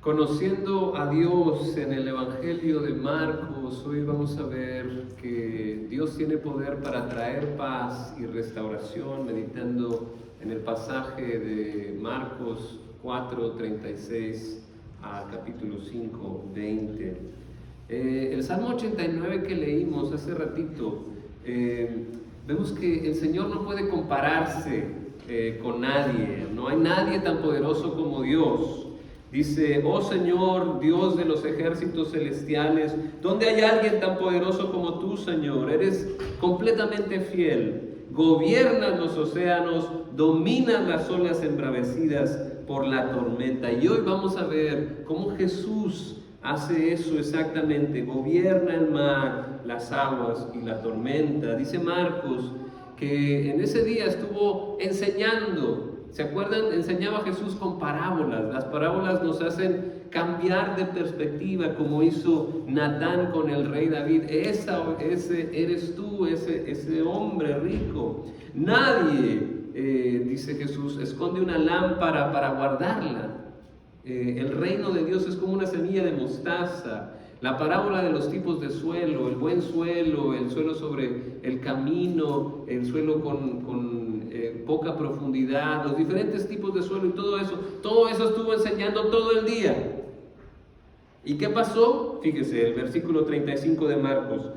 Conociendo a Dios en el Evangelio de Marcos, hoy vamos a ver que Dios tiene poder para traer paz y restauración, meditando en el pasaje de Marcos 4:36 a capítulo 5:20. El Salmo 89 que leímos hace ratito, vemos que el Señor no puede compararse con nadie, no hay nadie tan poderoso como Dios. Dice: oh Señor, Dios de los ejércitos celestiales, ¿dónde hay alguien tan poderoso como tú, Señor? Eres completamente fiel, gobiernas los océanos, dominas las olas embravecidas por la tormenta. Y hoy vamos a ver cómo Jesús hace eso exactamente, gobierna el mar, las aguas y la tormenta. Dice Marcos que en ese día estuvo enseñando. ¿Se acuerdan? Enseñaba Jesús con parábolas. Las parábolas nos hacen cambiar de perspectiva, como hizo Natán con el rey David. Ese eres tú, ese hombre rico. Nadie, dice Jesús, esconde una lámpara para guardarla. El reino de Dios es como una semilla de mostaza. La parábola de los tipos de suelo, el buen suelo, el suelo sobre el camino, el suelo con poca profundidad, los diferentes tipos de suelo y todo eso estuvo enseñando todo el día. ¿Y qué pasó? Fíjese, el versículo 35 de Marcos.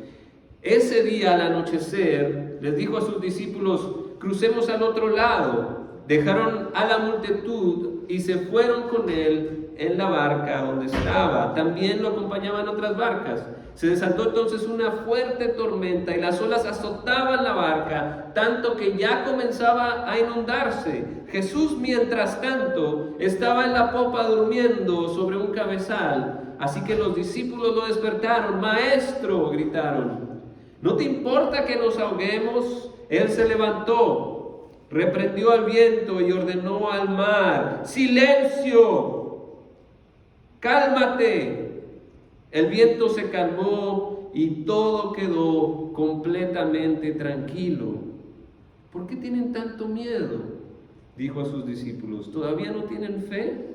Ese día al anochecer les dijo a sus discípulos: crucemos al otro lado. Dejaron a la multitud y se fueron con él en la barca donde estaba. También lo acompañaban otras barcas. Se desató entonces una fuerte tormenta y las olas azotaban la barca, tanto que ya comenzaba a inundarse. Jesús, mientras tanto, estaba en la popa durmiendo sobre un cabezal. Así que los discípulos lo despertaron. ¡Maestro!, gritaron, ¿no te importa que nos ahoguemos? Él se levantó, reprendió al viento y ordenó al mar: ¡silencio! ¡Cálmate! El viento se calmó y todo quedó completamente tranquilo. ¿Por qué tienen tanto miedo?, dijo a sus discípulos. ¿Todavía no tienen fe?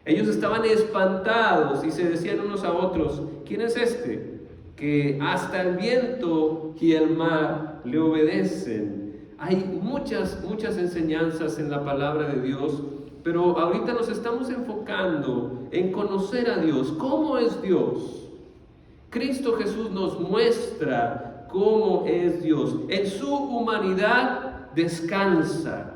Ellos estaban espantados y se decían unos a otros: ¿quién es este que hasta el viento y el mar le obedecen? Hay muchas enseñanzas en la palabra de Dios, pero ahorita nos estamos enfocando en conocer a Dios. ¿Cómo es Dios? Cristo Jesús nos muestra cómo es Dios. En su humanidad descansa.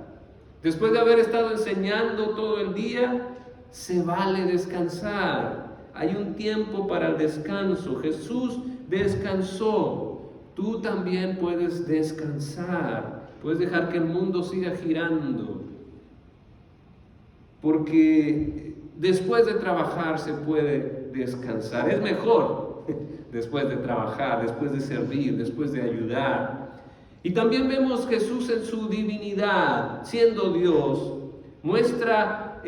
Después de haber estado enseñando todo el día, se vale descansar. Hay un tiempo para el descanso. Jesús descansó. Tú también puedes descansar. Puedes dejar que el mundo siga girando. Porque después de trabajar se puede descansar. Es mejor después de trabajar, después de servir, después de ayudar. Y también vemos Jesús en su divinidad, siendo Dios, muestra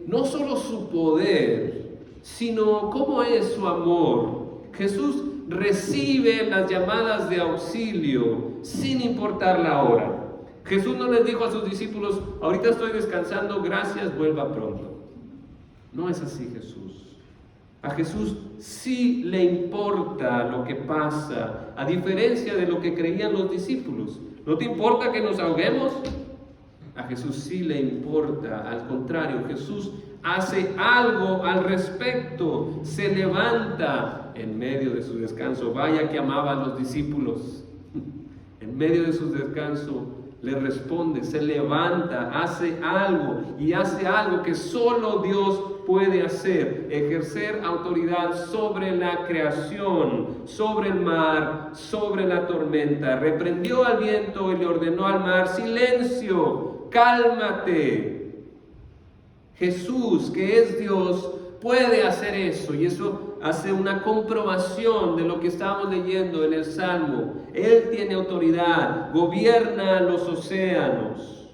no solo su poder, sino cómo es su amor. Jesús recibe las llamadas de auxilio sin importar la hora. Jesús no les dijo a sus discípulos: ahorita estoy descansando, gracias, vuelva pronto. No es así Jesús. A Jesús sí le importa lo que pasa, a diferencia de lo que creían los discípulos. ¿No te importa que nos ahoguemos? A Jesús sí le importa. Al contrario, Jesús hace algo al respecto. Se levanta en medio de su descanso. Vaya que amaba a los discípulos. En medio de su descanso le responde, se levanta, hace algo, y hace algo que solo Dios puede hacer: ejercer autoridad sobre la creación, sobre el mar, sobre la tormenta. Reprendió al viento y le ordenó al mar: silencio, cálmate. Jesús, que es Dios, puede hacer eso, y eso hace una comprobación de lo que estábamos leyendo en el Salmo. Él tiene autoridad, gobierna los océanos,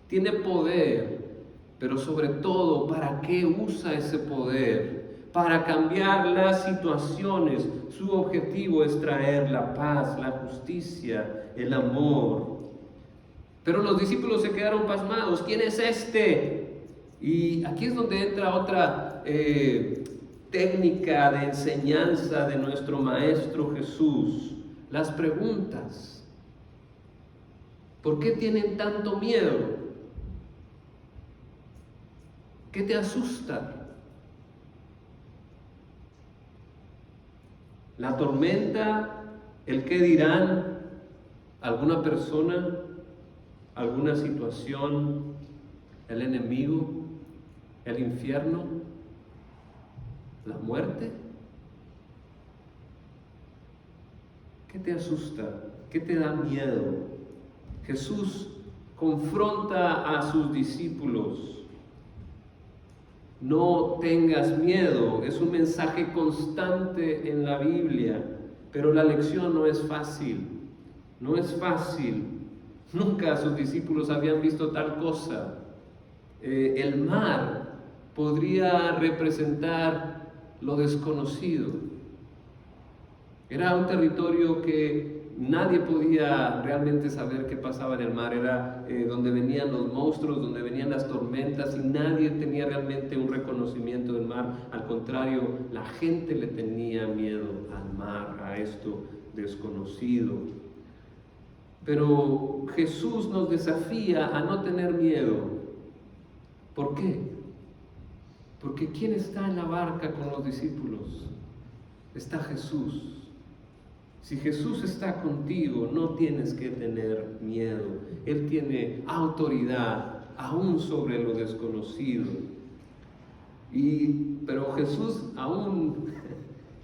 tiene poder, pero sobre todo, ¿para qué usa ese poder? Para cambiar las situaciones. Su objetivo es traer la paz, la justicia, el amor. Pero los discípulos se quedaron pasmados. ¿Quién es este Y aquí es donde entra otra técnica de enseñanza de nuestro Maestro Jesús, las preguntas. ¿Por qué tienen tanto miedo? ¿Qué te asusta? ¿La tormenta? ¿El qué dirán? ¿Alguna persona? ¿Alguna situación? ¿El enemigo? ¿El infierno? ¿La muerte? ¿Qué te asusta? ¿Qué te da miedo? Jesús confronta a sus discípulos. No tengas miedo, es un mensaje constante en la Biblia, pero la lección no es fácil, no es fácil. Nunca sus discípulos habían visto tal cosa. El mar podría representar lo desconocido. Era un territorio que nadie podía realmente saber qué pasaba en el mar. Era donde venían los monstruos, donde venían las tormentas, y nadie tenía realmente un reconocimiento del mar. Al contrario, la gente le tenía miedo al mar, a esto desconocido. Pero Jesús nos desafía a no tener miedo. ¿Por qué? Porque ¿quién está en la barca con los discípulos? Está Jesús. Si Jesús está contigo, no tienes que tener miedo. Él tiene autoridad aún sobre lo desconocido. Pero Jesús aún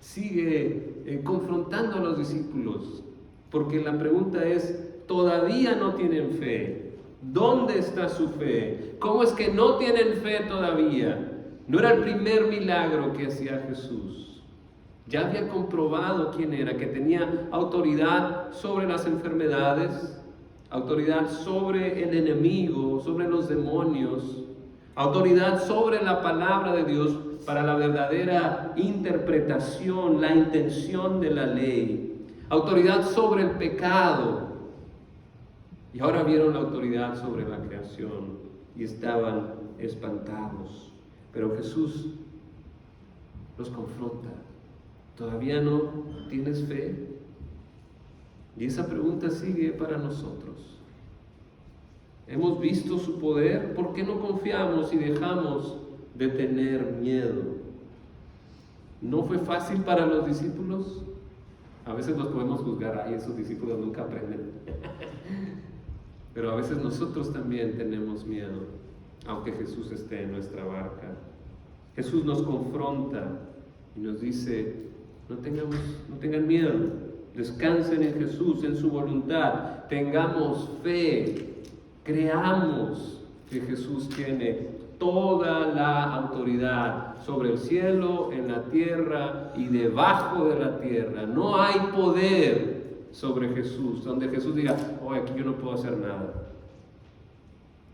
sigue confrontando a los discípulos, porque la pregunta es, ¿todavía no tienen fe? ¿Dónde está su fe? ¿Cómo es que no tienen fe todavía? No era el primer milagro que hacía Jesús. Ya había comprobado quién era, que tenía autoridad sobre las enfermedades, autoridad sobre el enemigo, sobre los demonios, autoridad sobre la palabra de Dios para la verdadera interpretación, la intención de la ley, autoridad sobre el pecado. Y ahora vieron la autoridad sobre la creación y estaban espantados. Pero Jesús los confronta. ¿Todavía no tienes fe? Y esa pregunta sigue para nosotros. Hemos visto su poder, ¿por qué no confiamos y dejamos de tener miedo? ¿No fue fácil para los discípulos? A veces los podemos juzgar, ay, esos discípulos nunca aprenden. Pero a veces nosotros también tenemos miedo, aunque Jesús esté en nuestra barca. Jesús nos confronta y nos dice, no tengan miedo, descansen en Jesús, en su voluntad, tengamos fe, creamos que Jesús tiene toda la autoridad sobre el cielo, en la tierra y debajo de la tierra. No hay poder sobre Jesús, donde Jesús diga, oh, aquí yo no puedo hacer nada.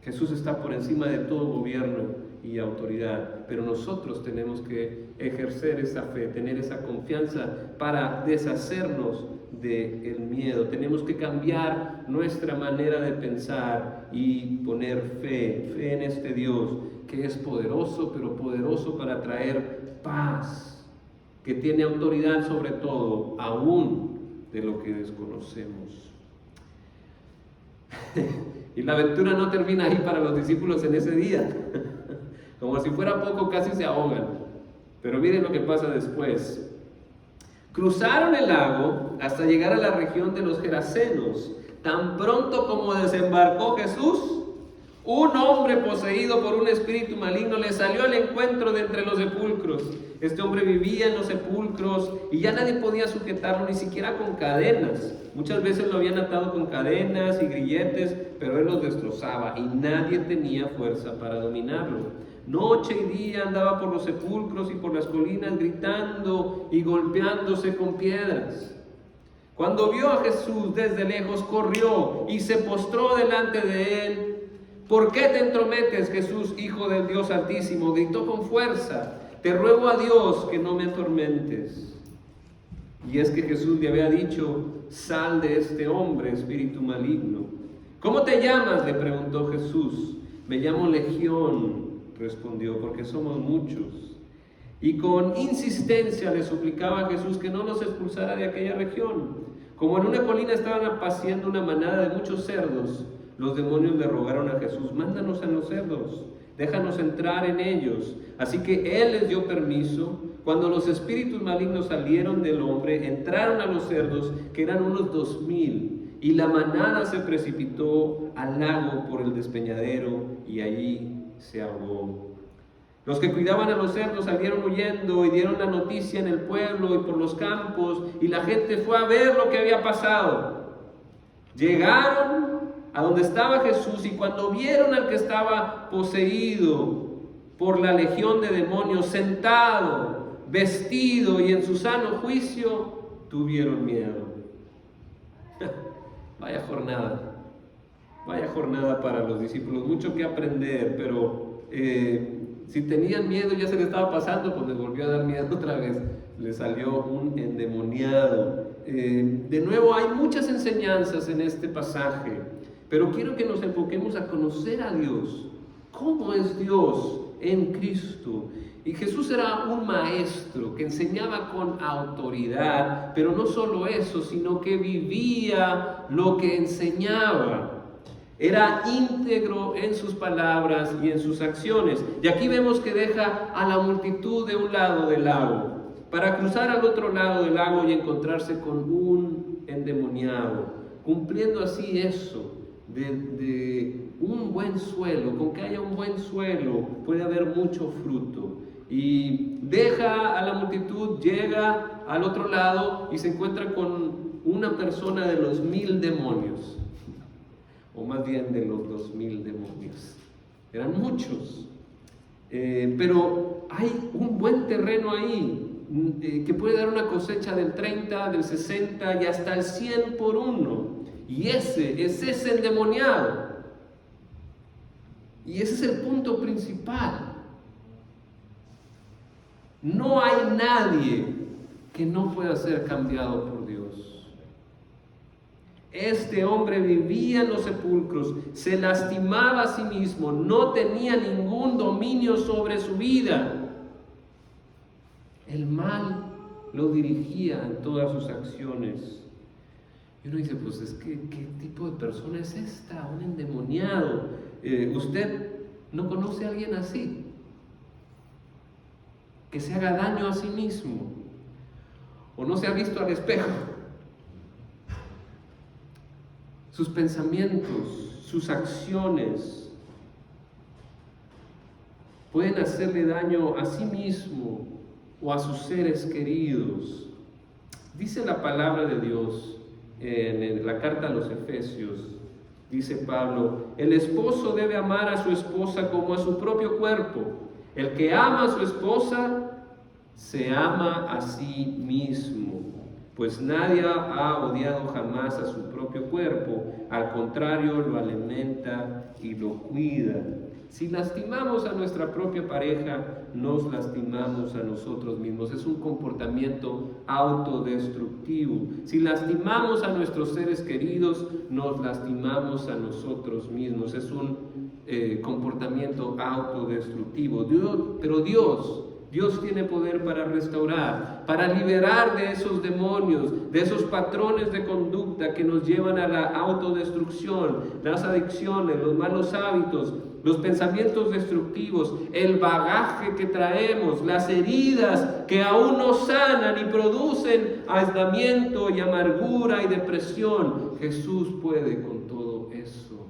Jesús está por encima de todo gobierno y autoridad, pero nosotros tenemos que ejercer esa fe, tener esa confianza para deshacernos del miedo. Tenemos que cambiar nuestra manera de pensar y poner fe en este Dios que es poderoso, pero poderoso para traer paz, que tiene autoridad sobre todo, aún de lo que desconocemos. Y la aventura no termina ahí para los discípulos en ese día. Como si fuera poco, casi se ahogan. Pero miren lo que pasa después. Cruzaron el lago hasta llegar a la región de los Gerasenos. Tan pronto como desembarcó Jesús, un hombre poseído por un espíritu maligno le salió al encuentro de entre los sepulcros. Este hombre vivía en los sepulcros y ya nadie podía sujetarlo, ni siquiera con cadenas. Muchas veces lo habían atado con cadenas y grilletes, pero él los destrozaba y nadie tenía fuerza para dominarlo. Noche y día andaba por los sepulcros y por las colinas gritando y golpeándose con piedras. Cuando vio a Jesús desde lejos, corrió y se postró delante de él. ¿Por qué te entrometes, Jesús, Hijo del Dios Altísimo? Gritó con fuerza. Te ruego a Dios que no me atormentes. Y es que Jesús le había dicho, sal de este hombre, espíritu maligno. ¿Cómo te llamas?, le preguntó Jesús. Me llamo Legión, respondió, porque somos muchos. Y con insistencia le suplicaba a Jesús que no los expulsara de aquella región. Como en una colina estaban apaciendo una manada de muchos cerdos, los demonios le rogaron a Jesús: mándanos a los cerdos, déjanos entrar en ellos. Así que él les dio permiso. Cuando los espíritus malignos salieron del hombre, entraron a los cerdos, que eran unos 2000, y la manada se precipitó al lago por el despeñadero, y allí se ahogó. Los que cuidaban a los cerdos salieron huyendo y dieron la noticia en el pueblo y por los campos, y la gente fue a ver lo que había pasado. Llegaron a donde estaba Jesús, y cuando vieron al que estaba poseído por la legión de demonios, sentado, vestido y en su sano juicio, tuvieron miedo. Vaya jornada para los discípulos, mucho que aprender, pero si tenían miedo, ya se les estaba pasando, pues les volvió a dar miedo otra vez, les salió un endemoniado. De nuevo, hay muchas enseñanzas en este pasaje, pero quiero que nos enfoquemos a conocer a Dios. ¿Cómo es Dios en Cristo? Y Jesús era un maestro que enseñaba con autoridad, pero no solo eso, sino que vivía lo que enseñaba. Era íntegro en sus palabras y en sus acciones. Y aquí vemos que deja a la multitud de un lado del lago, para cruzar al otro lado del lago y encontrarse con un endemoniado, cumpliendo así eso de un buen suelo. Con que haya un buen suelo puede haber mucho fruto. Y deja a la multitud, llega al otro lado y se encuentra con una persona de los 1000 demonios, o más bien de los 2000 demonios. Eran muchos, pero hay un buen terreno ahí, que puede dar una cosecha del 30, del 60 y hasta el 100 por uno. Y ese es ese endemoniado. Y ese es el punto principal. No hay nadie que no pueda ser cambiado por Dios. Este hombre vivía en los sepulcros, se lastimaba a sí mismo, no tenía ningún dominio sobre su vida. El mal lo dirigía en todas sus acciones. Y uno dice, pues es que, ¿qué tipo de persona es esta? Un endemoniado. ¿Usted no conoce a alguien así? Que se haga daño a sí mismo, o no se ha visto al espejo. Sus pensamientos, sus acciones pueden hacerle daño a sí mismo o a sus seres queridos. Dice la palabra de Dios en la carta a los Efesios, dice Pablo: el esposo debe amar a su esposa como a su propio cuerpo. El que ama a su esposa se ama a sí mismo, pues nadie ha odiado jamás a su propio cuerpo, al contrario, lo alimenta y lo cuida. Si lastimamos a nuestra propia pareja, nos lastimamos a nosotros mismos. Es un comportamiento autodestructivo. Si lastimamos a nuestros seres queridos, nos lastimamos a nosotros mismos. Es un comportamiento autodestructivo. Pero Dios tiene poder para restaurar, para liberar de esos demonios, de esos patrones de conducta que nos llevan a la autodestrucción, las adicciones, los malos hábitos, los pensamientos destructivos, el bagaje que traemos, las heridas que aún no sanan y producen aislamiento y amargura y depresión. Jesús puede con todo eso.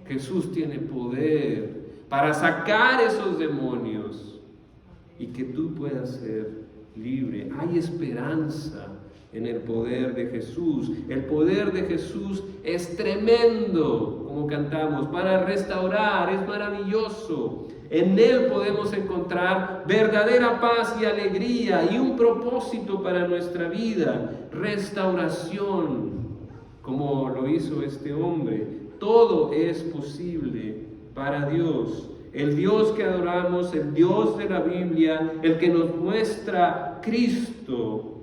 Jesús tiene poder para sacar esos demonios y que tú puedas ser libre. Hay esperanza en el poder de Jesús. El poder de Jesús es tremendo, como cantamos, para restaurar, es maravilloso. En Él podemos encontrar verdadera paz y alegría y un propósito para nuestra vida, restauración, como lo hizo este hombre. Todo es posible para Dios. El Dios que adoramos, el Dios de la Biblia, el que nos muestra Cristo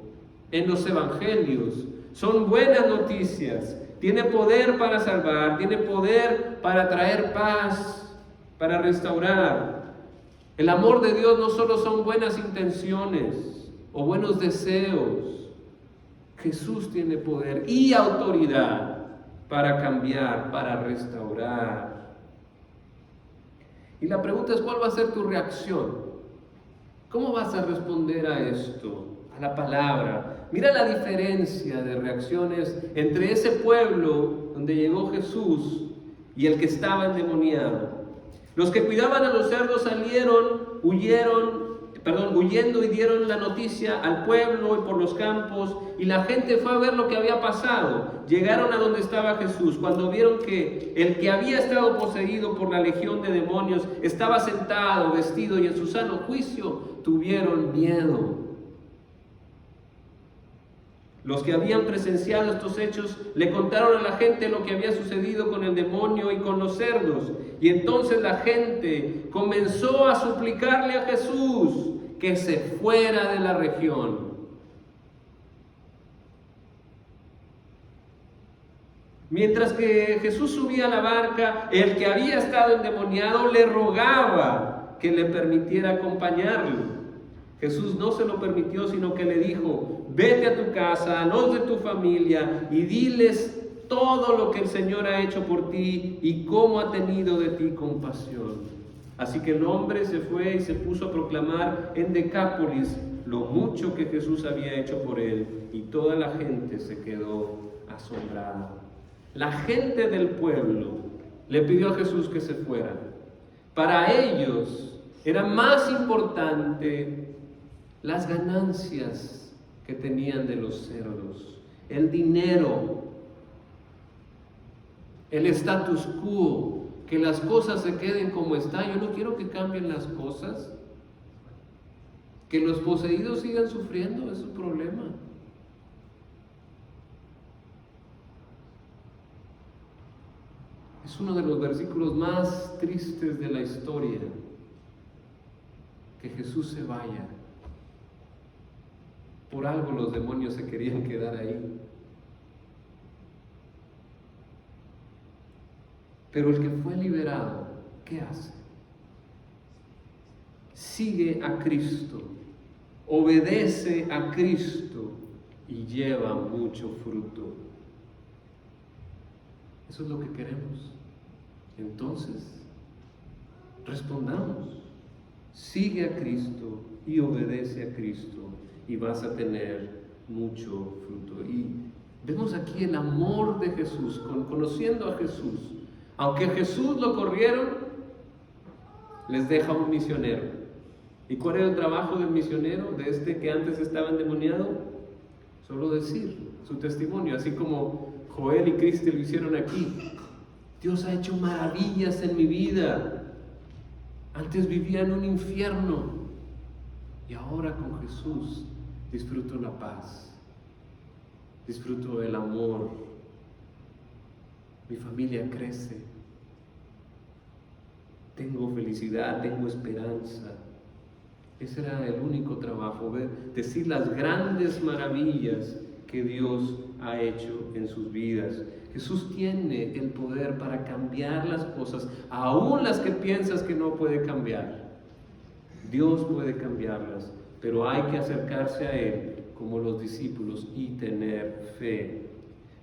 en los evangelios, son buenas noticias. Tiene poder para salvar, tiene poder para traer paz, para restaurar. El amor de Dios no solo son buenas intenciones o buenos deseos. Jesús tiene poder y autoridad para cambiar, para restaurar. Y la pregunta es, ¿cuál va a ser tu reacción? ¿Cómo vas a responder a esto, a la palabra? Mira la diferencia de reacciones entre ese pueblo donde llegó Jesús y el que estaba endemoniado. Los que cuidaban a los cerdos salieron, huyendo y dieron la noticia al pueblo y por los campos, y la gente fue a ver lo que había pasado. Llegaron a donde estaba Jesús. Cuando vieron que el que había estado poseído por la legión de demonios estaba sentado, vestido y en su sano juicio, tuvieron miedo. Los que habían presenciado estos hechos le contaron a la gente lo que había sucedido con el demonio y con los cerdos. Y entonces la gente comenzó a suplicarle a Jesús que se fuera de la región. Mientras que Jesús subía a la barca, el que había estado endemoniado le rogaba que le permitiera acompañarlo. Jesús no se lo permitió, sino que le dijo: vete a tu casa, a los de tu familia, y diles todo lo que el Señor ha hecho por ti y cómo ha tenido de ti compasión. Así que el hombre se fue y se puso a proclamar en Decápolis lo mucho que Jesús había hecho por él, y toda la gente se quedó asombrada. La gente del pueblo le pidió a Jesús que se fuera. Para ellos era más importante las ganancias que tenían de los cerdos, el dinero, el status quo, que las cosas se queden como está. Yo no quiero que cambien las cosas, que los poseídos sigan sufriendo, es su problema. Es uno de los versículos más tristes de la historia, que Jesús se vaya. Por algo los demonios se querían quedar ahí. Pero el que fue liberado, ¿qué hace? Sigue a Cristo, obedece a Cristo y lleva mucho fruto. Eso es lo que queremos. Entonces, respondamos: sigue a Cristo y obedece a Cristo, y vas a tener mucho fruto. Y vemos aquí el amor de Jesús, conociendo a Jesús. Aunque Jesús lo corrieron, les deja un misionero. ¿Y cuál era el trabajo del misionero, de este que antes estaba endemoniado? Solo decir su testimonio, así como Joel y Cristi lo hicieron aquí. Dios ha hecho maravillas en mi vida. Antes vivía en un infierno y ahora con Jesús disfruto la paz, disfruto el amor, mi familia crece, tengo felicidad, tengo esperanza. Ese era el único trabajo, decir las grandes maravillas que Dios ha hecho en sus vidas. Jesús tiene el poder para cambiar las cosas, aún las que piensas que no puede cambiar. Dios puede cambiarlas, pero hay que acercarse a Él como los discípulos y tener fe.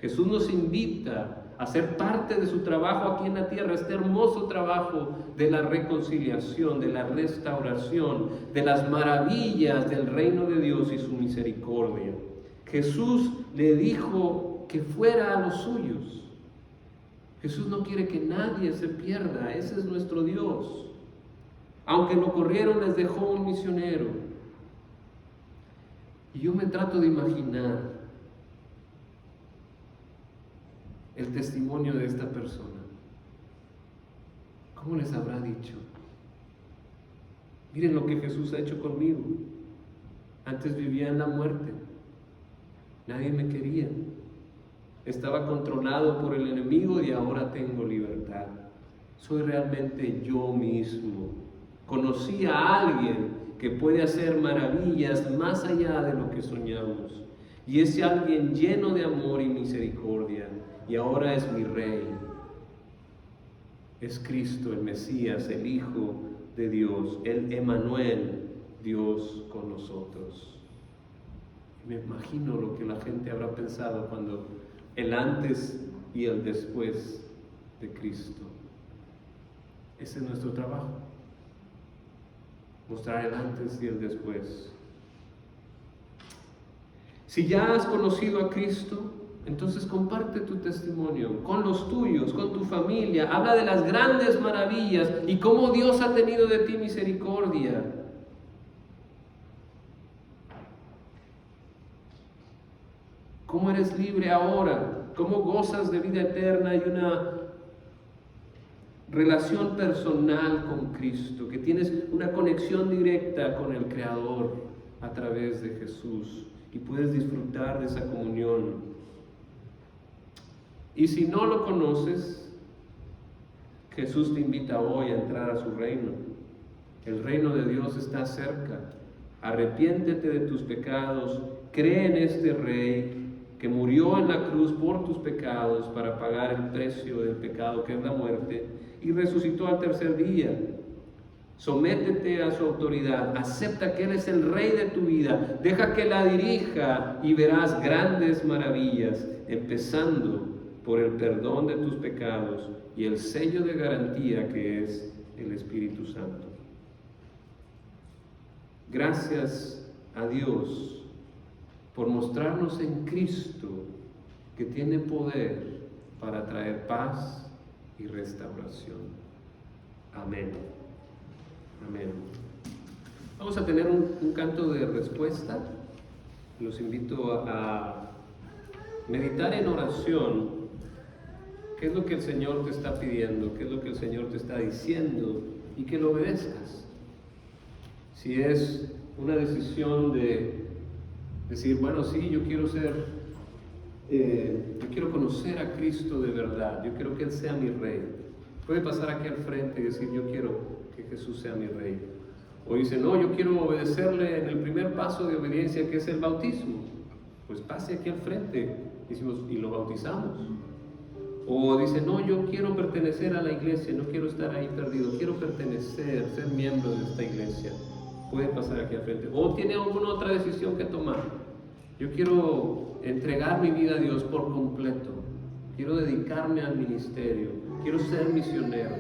Jesús nos invita a ser parte de su trabajo aquí en la tierra, este hermoso trabajo de la reconciliación, de la restauración, de las maravillas del reino de Dios y su misericordia. Jesús le dijo que fuera a los suyos. Jesús no quiere que nadie se pierda, ese es nuestro Dios. Aunque lo corrieron, les dejó un misionero. Y yo me trato de imaginar el testimonio de esta persona. ¿Cómo les habrá dicho? Miren lo que Jesús ha hecho conmigo. Antes vivía en la muerte. Nadie me quería. Estaba controlado por el enemigo y ahora tengo libertad. Soy realmente yo mismo. Conocí a alguien que puede hacer maravillas más allá de lo que soñamos. Y ese alguien lleno de amor y misericordia. Y ahora es mi Rey. Es Cristo, el Mesías, el Hijo de Dios, el Emmanuel, Dios con nosotros. Me imagino lo que la gente habrá pensado cuando el antes y el después de Cristo. Ese es nuestro trabajo, mostrar el antes y el después. Si ya has conocido a Cristo, entonces comparte tu testimonio con los tuyos, con tu familia. Habla de las grandes maravillas y cómo Dios ha tenido de ti misericordia. Cómo eres libre ahora, cómo gozas de vida eterna y una relación personal con Cristo, que tienes una conexión directa con el Creador a través de Jesús y puedes disfrutar de esa comunión. Y si no lo conoces, Jesús te invita hoy a entrar a su reino. El reino de Dios está cerca. Arrepiéntete de tus pecados, cree en este Rey que murió en la cruz por tus pecados para pagar el precio del pecado, que es la muerte, y resucitó al tercer día. Sométete a su autoridad, acepta que Él es el Rey de tu vida, deja que la dirija y verás grandes maravillas, empezando por el perdón de tus pecados y el sello de garantía que es el Espíritu Santo. Gracias a Dios por mostrarnos en Cristo que tiene poder para traer paz y restauración. Amén. Amén. Vamos a tener un canto de respuesta. Los invito a meditar en oración. ¿Qué es lo que el Señor te está pidiendo? ¿Qué es lo que el Señor te está diciendo? Y que lo obedezcas. Si es una decisión de decir, bueno, sí, yo quiero conocer a Cristo de verdad, yo quiero que Él sea mi Rey. Puede pasar aquí al frente y decir, yo quiero que Jesús sea mi Rey. O dice, no, yo quiero obedecerle en el primer paso de obediencia, que es el bautismo. Pues pase aquí al frente, decimos, y lo bautizamos. O dice, no, yo quiero pertenecer a la iglesia, no quiero estar ahí perdido, quiero pertenecer, ser miembro de esta iglesia. Puede pasar aquí al frente. O tiene alguna otra decisión que tomar. Yo quiero entregar mi vida a Dios por completo. Quiero dedicarme al ministerio. Quiero ser misionero.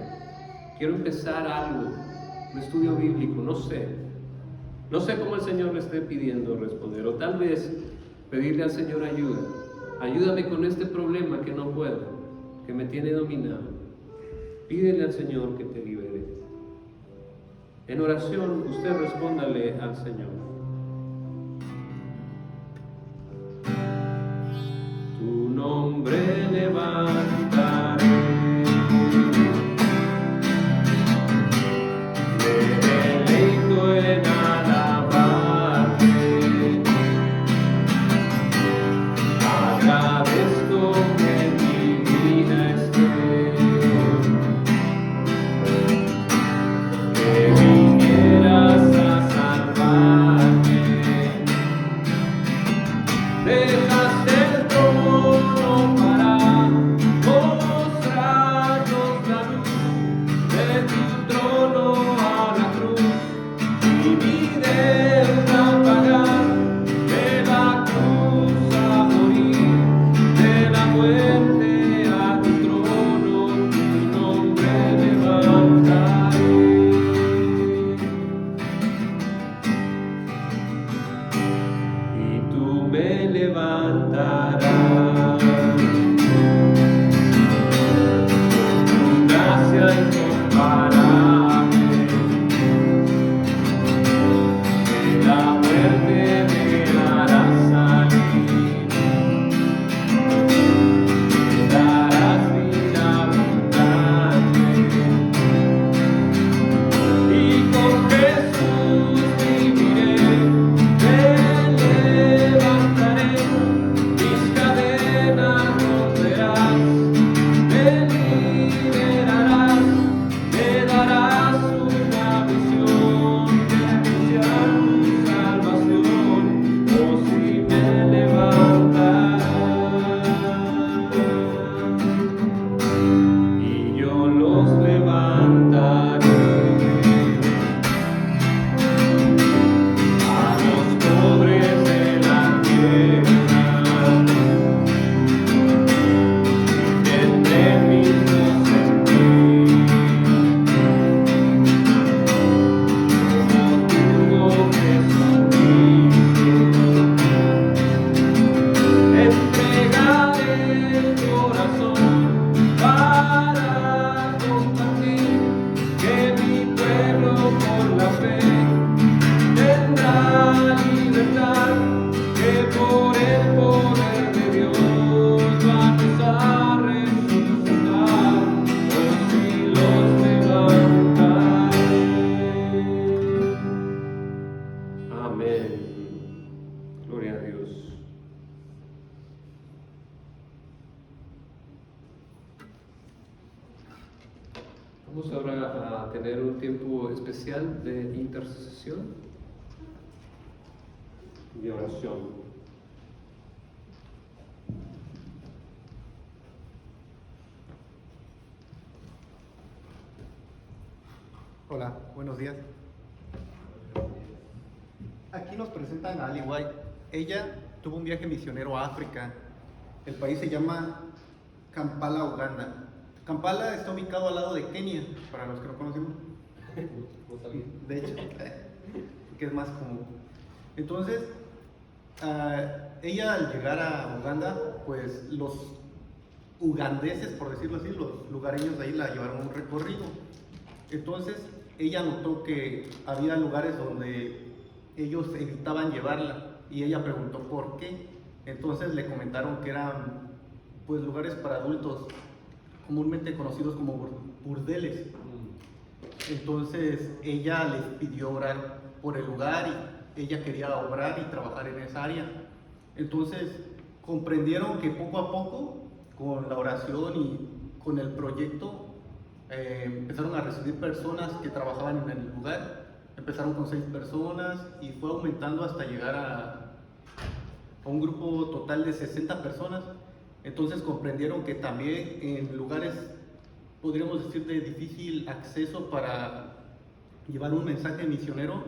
Quiero empezar algo, un estudio bíblico, no sé. No sé cómo el Señor le esté pidiendo responder. O tal vez pedirle al Señor ayuda. Ayúdame con este problema que no puedo, que me tiene dominado. Pídele al Señor que te libere. En oración, usted respóndale al Señor. Tu nombre levantaré, me deleito en alabarte, agradezco que mi vida esté, que vinieras a salvar. a tener un tiempo especial de intercesión y oración. Hola, buenos días. Aquí nos presentan a Ali White. Ella tuvo un viaje misionero a África. El país se llama Kampala, Uganda. Kampala está ubicado al lado de Kenia, para los que no conocemos. De hecho, que es más común. Entonces, ella al llegar a Uganda, pues los ugandeses, por decirlo así, los lugareños de ahí la llevaron un recorrido. Entonces, ella notó que había lugares donde ellos evitaban llevarla y ella preguntó por qué. Entonces le comentaron que eran pues lugares para adultos, comúnmente conocidos como burdeles. Entonces ella les pidió orar por el lugar y ella quería obrar y trabajar en esa área. Entonces comprendieron que poco a poco, con la oración y con el proyecto, empezaron a recibir personas que trabajaban en el lugar. Empezaron con 6 personas y fue aumentando hasta llegar a un grupo total de 60 personas. Entonces comprendieron que también en lugares, podríamos decir, de difícil acceso para llevar un mensaje misionero,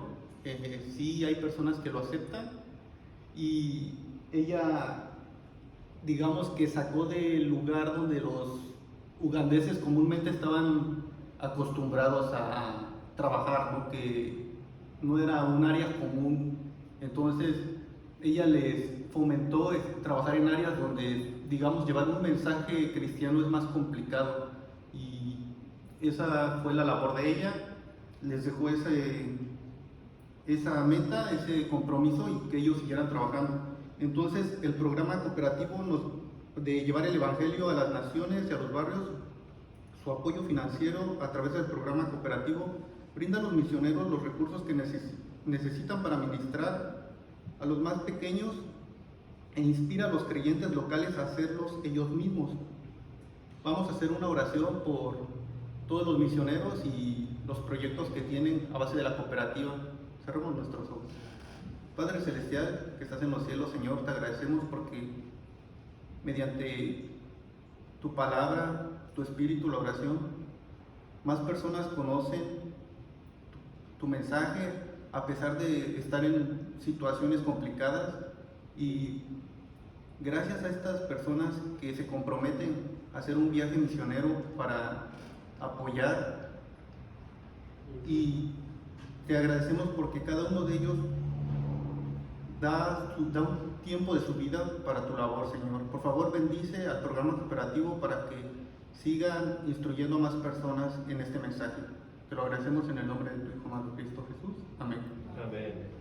sí hay personas que lo aceptan. Y ella, digamos que sacó del lugar donde los ugandeses comúnmente estaban acostumbrados a trabajar, ¿no? Que no era un área común. Entonces ella les fomentó trabajar en áreas donde, digamos, llevar un mensaje cristiano es más complicado, y esa fue la labor de ella. Les dejó esa meta, ese compromiso, y que ellos siguieran trabajando. Entonces el programa cooperativo de llevar el evangelio a las naciones y a los barrios, su apoyo financiero a través del programa cooperativo brinda a los misioneros los recursos que necesitan para ministrar a los más pequeños e inspira a los creyentes locales a hacerlos ellos mismos. Vamos a hacer una oración por todos los misioneros y los proyectos que tienen a base de la cooperativa. Cerramos nuestros ojos. Padre Celestial, que estás en los cielos, Señor, te agradecemos porque mediante tu palabra, tu espíritu, la oración, más personas conocen tu mensaje a pesar de estar en situaciones complicadas. Y gracias a estas personas que se comprometen a hacer un viaje misionero para apoyar, y te agradecemos porque cada uno de ellos da un tiempo de su vida para tu labor, Señor. Por favor, bendice al programa cooperativo para que sigan instruyendo a más personas en este mensaje. Te lo agradecemos en el nombre de tu Hijo amado Cristo Jesús. Amén. Amén.